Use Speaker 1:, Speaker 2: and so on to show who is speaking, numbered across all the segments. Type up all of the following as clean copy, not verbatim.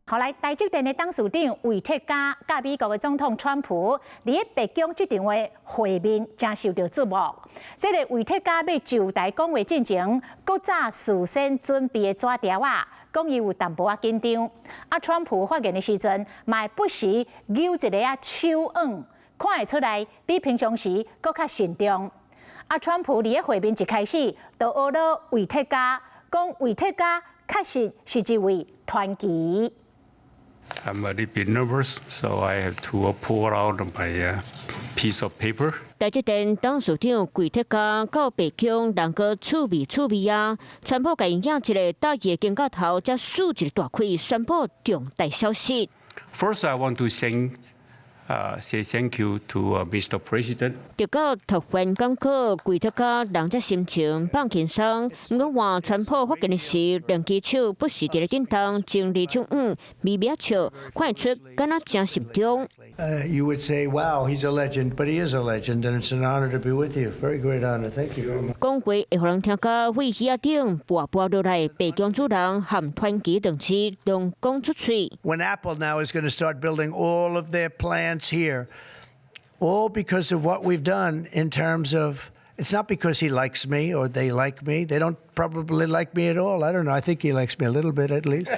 Speaker 1: 后来，台积电的董事长魏铁嘉甲美国的总统川普，伫北京这场的会面，真受到注目。这个魏铁嘉要就台讲话进前，搁早事先准备的纸条啊，讲伊有淡薄仔紧张。川普发言的时阵，嘛不时扭一个手腕，看会出来比平常时搁较慎重。川普伫个会面一开始，就学了魏铁嘉，讲魏铁嘉确实是一位传奇。
Speaker 2: I'm a little bit nervous, so I have to pull out my piece of paper.
Speaker 3: 台积电董事长魏铁嘉到北京，人个趣味啊！川普甲因影一个大叶镜头头，才竖一个大开，宣布重大消息。
Speaker 2: First, I want to say thank you to Mr. President.
Speaker 3: 直到突然感觉魏铁嘉人这心情放轻松，毋过换川普发言的时，两只手不时伫咧震动，整理手腕，微微笑，看得出敢若真慎重。
Speaker 4: You would say, "Wow, he's a legend," but he is a legend, and it's an honor to be with you. Very great honor. Thank you.
Speaker 3: 讲话会互人听到飞机啊顶跋落来，北京主人含传奇两字拢讲出嘴。
Speaker 4: When Apple now is going to start building all of their plants here, all because of what we've done in terms of. It's not because he likes me or they like me. They don't probably like me at all. I don't know. I think he likes me a little bit at least.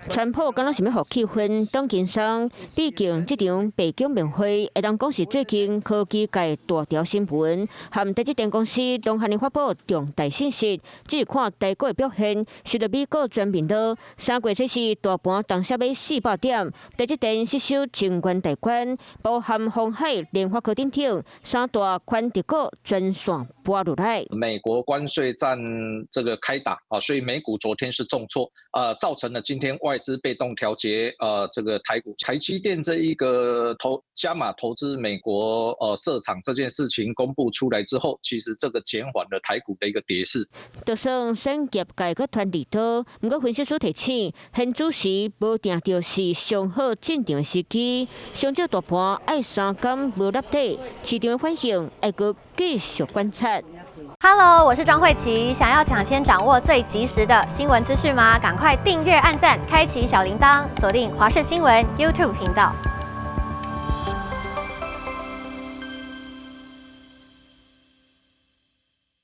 Speaker 3: 川普敢若想要互气氛更轻松，毕竟这场北京面会会当讲是最近科技界大条新闻，和台积电公司拢向你发布重大信息。只是看台股的表现，受到美国全面的3月这是大盘动踞要400点，台积电失守情关大关，包含鸿海、联发科等等3大宽跌股全线拨落来。
Speaker 5: 美国关税战这个开打啊，所以美股昨天是重挫，造成了今天外资被动调节这个台股。台积电这一个加码投资美国设厂这件事情公布出来之后，其实这个减缓了台股的一个跌势。
Speaker 3: 就算产业界个团利多，不过分析师提醒，现主时无定就是上好进场的时机，上少大盘爱三天无落底，市场的反应还阁继续观察。
Speaker 6: Hello， 我是庄慧琪。想要抢先掌握最及时的新闻资讯吗？赶快订阅、按赞、开启小铃铛，锁定华视新闻 YouTube 频道。